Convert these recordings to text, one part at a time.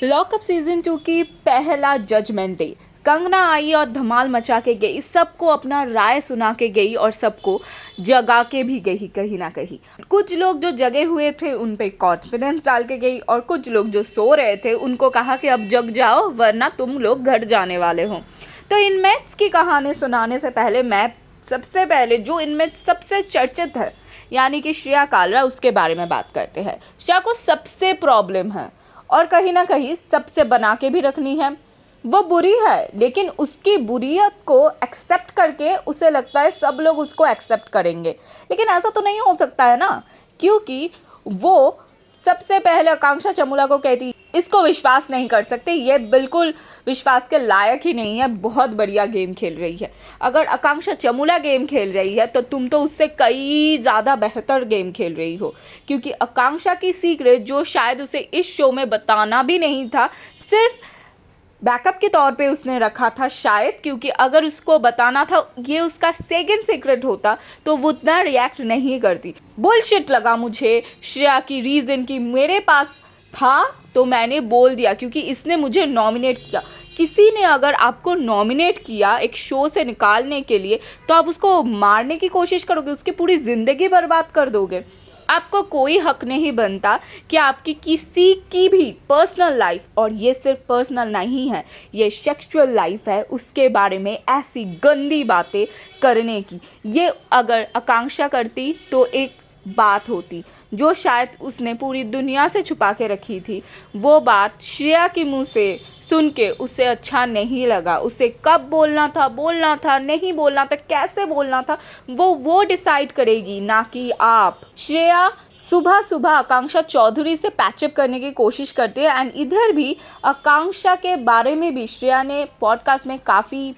Lockup season 2 की पहला judgement day. Kangana आई और धमाल मचा के गई, सबको अपना राय सुना के गई और सबको जगा के भी गई कहीं ना कहीं। कुछ लोग जो जगे हुए थे उन पे कॉन्फिडेंस डाल के गई और कुछ लोग जो सो रहे थे उनको कहा कि अब जग जाओ वरना तुम लोग घर जाने वाले हो। तो इनमेट्स की कहानी सुनाने से पहले मैं सबसे पहले जो इनमें सबसे चर्चित है यानी कि श्रेया कालरा, उसके बारे में बात करते हैं। श्रेया को सबसे प्रॉब्लम है और कहीं ना कहीं सबसे बना के भी रखनी है। वो बुरी है लेकिन उसकी बुरियत को एक्सेप्ट करके उसे लगता है सब लोग उसको एक्सेप्ट करेंगे, लेकिन ऐसा तो नहीं हो सकता है ना, क्योंकि वो सबसे पहले आकांक्षा चमूला को कहती इसको विश्वास नहीं कर सकते, ये बिल्कुल विश्वास के लायक ही नहीं है, बहुत बढ़िया गेम खेल रही है। अगर आकांक्षा चमूला गेम खेल रही है तो तुम तो उससे कई ज़्यादा बेहतर गेम खेल रही हो, क्योंकि आकांक्षा की सीक्रेट जो शायद उसे इस शो में बताना भी नहीं था, सिर्फ बैकअप के तौर पे उसने रखा था शायद, क्योंकि अगर उसको बताना था ये उसका सेकंड सीक्रेट होता तो वो उतना रिएक्ट नहीं करती। बुलशिट लगा मुझे श्रेया की रीज़न कि मेरे पास था तो मैंने बोल दिया क्योंकि इसने मुझे नॉमिनेट किया। किसी ने अगर आपको नॉमिनेट किया एक शो से निकालने के लिए तो आप उसको मारने की कोशिश करोगे, उसकी पूरी ज़िंदगी बर्बाद कर दोगे। आपको कोई हक नहीं बनता कि आपकी किसी की भी पर्सनल लाइफ, और ये सिर्फ पर्सनल नहीं है, ये सेक्सुअल लाइफ है, उसके बारे में ऐसी गंदी बातें करने की। ये अगर आकांक्षा करती तो एक बात होती जो शायद उसने पूरी दुनिया से छुपा के रखी थी। वो बात श्रेया के मुंह से सुन के उसे अच्छा नहीं लगा। उसे कब बोलना था, नहीं बोलना था, कैसे बोलना था, वो डिसाइड करेगी, ना कि आप। श्रेया सुबह सुबह आकांक्षा चौधरी से पैचअप करने की कोशिश करती है एंड इधर भी आकांक्षा के बारे में भी श्रेया ने पॉडकास्ट में काफ़ी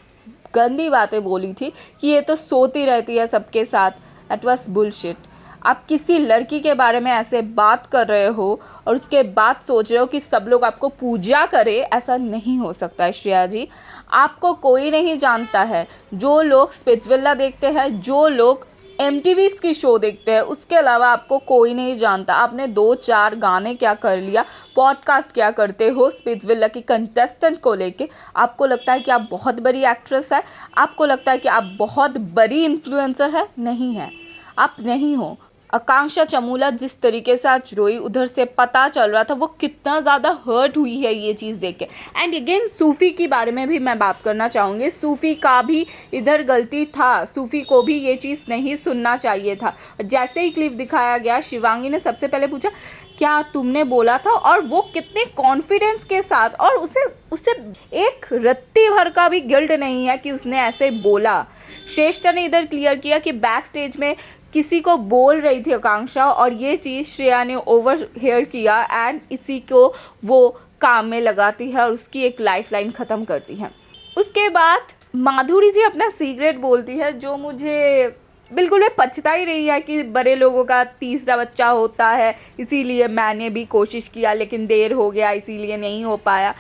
गंदी बातें बोली थी कि ये तो सोती रहती है सबके साथ। That was bullshit. आप किसी लड़की के बारे में ऐसे बात कर रहे हो और उसके बाद सोच रहे हो कि सब लोग आपको पूजा करे, ऐसा नहीं हो सकता है श्रेया जी। आपको कोई नहीं जानता है। जो लोग स्पिट्सविला देखते हैं, जो लोग MTV की शो देखते हैं, उसके अलावा आपको कोई नहीं जानता। आपने 2-4 गाने क्या कर लिया, पॉडकास्ट क्या करते हो स्पिट्सविला की कंटेस्टेंट को लेके। आपको लगता है कि आप बहुत बड़ी एक्ट्रेस है, आपको लगता है कि आप बहुत बड़ी इन्फ्लुएंसर है। नहीं है, आप नहीं हो। आकांक्षा चमूला जिस तरीके से आज रोई, उधर से पता चल रहा था वो कितना ज़्यादा हर्ट हुई है ये चीज़ देख के। एंड अगेन सूफ़ी के बारे में भी मैं बात करना चाहूँगी। सूफ़ी का भी इधर गलती था, सूफ़ी को भी ये चीज़ नहीं सुनना चाहिए था। जैसे ही क्लिप दिखाया गया, शिवांगी ने सबसे पहले पूछा क्या तुमने बोला था, और वो कितने कॉन्फिडेंस के साथ, और उसे एक रत्ती भर का भी गिल्ट नहीं है कि उसने ऐसे बोला। श्रेष्ठा ने इधर क्लियर किया कि बैक स्टेज में किसी को बोल रही थी आकांक्षा और ये चीज़ श्रेया ने ओवर हेयर किया एंड इसी को वो काम में लगाती है और उसकी एक लाइफ लाइन ख़त्म करती है। उसके बाद माधुरी जी अपना सीक्रेट बोलती है, जो मुझे बिल्कुल भी पछता ही रही है कि बड़े लोगों का तीसरा बच्चा होता है, इसीलिए मैंने भी कोशिश किया लेकिन देर हो गया इसीलिए नहीं हो पाया।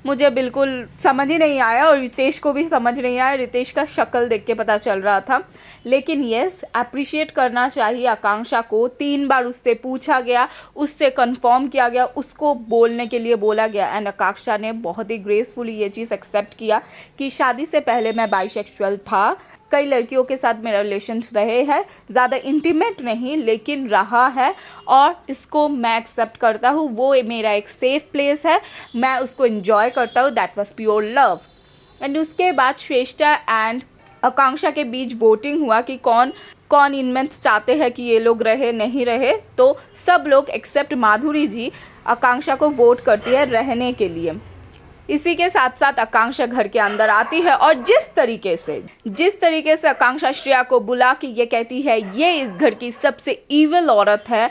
मुझे बिल्कुल समझ ही नहीं आया और रितेश को भी समझ नहीं आया। रितेश का शक्ल देख के पता चल रहा था। लेकिन यस, अप्रिशिएट करना चाहिए आकांक्षा को। 3 बार उससे पूछा गया, उससे कंफर्म किया गया, उसको बोलने के लिए बोला गया एंड आकांक्षा ने बहुत ही ग्रेसफुली ये चीज़ एक्सेप्ट किया कि शादी से पहले मैं बाइसेक्सुअल था, कई लड़कियों के साथ मेरा रिलेशन्स रहे हैं, ज़्यादा इंटीमेट नहीं लेकिन रहा है और इसको मैं एक्सेप्ट करता हूँ। वो मेरा एक सेफ प्लेस है, मैं उसको एंजॉय करता हूँ। That was pure love. And उसके बाद श्रेष्ठा एंड आकांक्षा के बीच वोटिंग हुआ कि कौन कौन इनमेट्स चाहते हैं कि ये लोग रहे नहीं रहे। तो सब लोग एक्सेप्ट माधुरी जी आकांक्षा को वोट करती है रहने के लिए। इसी के साथ साथ आकांक्षा घर के अंदर आती है और जिस तरीके से आकांक्षा श्रेया को बुला के ये कहती है ये इस घर की सबसे ईविल औरत है,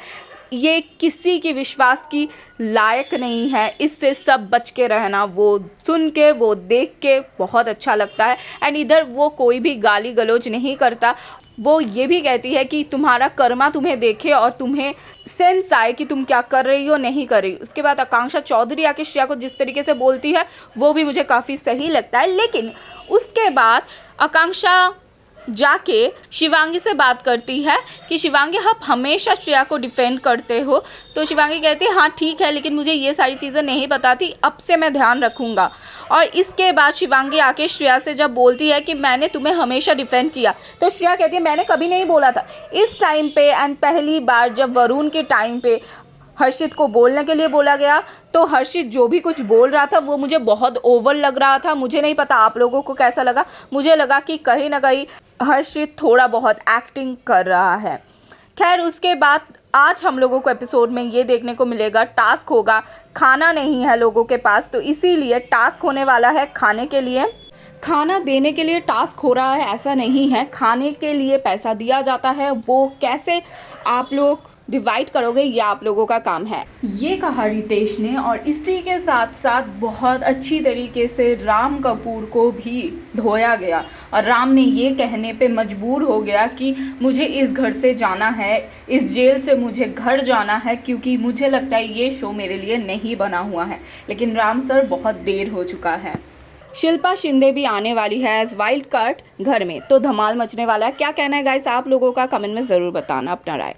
ये किसी की विश्वास की लायक नहीं है, इससे सब बच के रहना। वो सुन के, वो देख के बहुत अच्छा लगता है। एंड इधर वो कोई भी गाली गलौज नहीं करता। वो ये भी कहती है कि तुम्हारा कर्मा तुम्हें देखे और तुम्हें सेंस आए कि तुम क्या कर रही हो नहीं कर रही। उसके बाद आकांक्षा चौधरी आके श्रेया को जिस तरीके से बोलती है वो भी मुझे काफ़ी सही लगता है। लेकिन उसके बाद आकांक्षा जाके शिवांगी से बात करती है कि शिवांगी आप हमेशा श्रेया को डिफेंड करते हो। तो शिवांगी कहती है हाँ ठीक है, लेकिन मुझे ये सारी चीज़ें नहीं पता थी, अब से मैं ध्यान रखूँगा। और इसके बाद शिवांगी आके श्रेया से जब बोलती है कि मैंने तुम्हें हमेशा डिफेंड किया, तो श्रेया कहती है मैंने कभी नहीं बोला था। इस टाइम पे एंड पहली बार जब वरुण के टाइम पे हर्षित को बोलने के लिए बोला गया, तो हर्षित जो भी कुछ बोल रहा था वो मुझे बहुत ओवर लग रहा था। मुझे नहीं पता आप लोगों को कैसा लगा, मुझे लगा कि कहीं ना कहीं हर्षित थोड़ा बहुत एक्टिंग कर रहा है। खैर उसके बाद आज हम लोगों को एपिसोड में ये देखने को मिलेगा, टास्क होगा, खाना नहीं है लोगों के पास, तो इसीलिए टास्क होने वाला है खाने के लिए। खाना देने के लिए टास्क हो रहा है ऐसा नहीं है, खाने के लिए पैसा दिया जाता है। वो कैसे आप लोग डिवाइड करोगे ये आप लोगों का काम है, ये कहा रितेश ने। और इसी के साथ साथ बहुत अच्छी तरीके से राम कपूर को भी धोया गया और राम ने ये कहने पे मजबूर हो गया कि मुझे इस घर से जाना है, इस जेल से मुझे घर जाना है, क्योंकि मुझे लगता है ये शो मेरे लिए नहीं बना हुआ है। लेकिन राम सर बहुत देर हो चुका है। शिल्पा शिंदे भी आने वाली है एज वाइल्ड कार्ड घर में, तो धमाल मचने वाला है। क्या कहना है गाइस आप लोगों का, कमेंट में ज़रूर बताना अपना राय।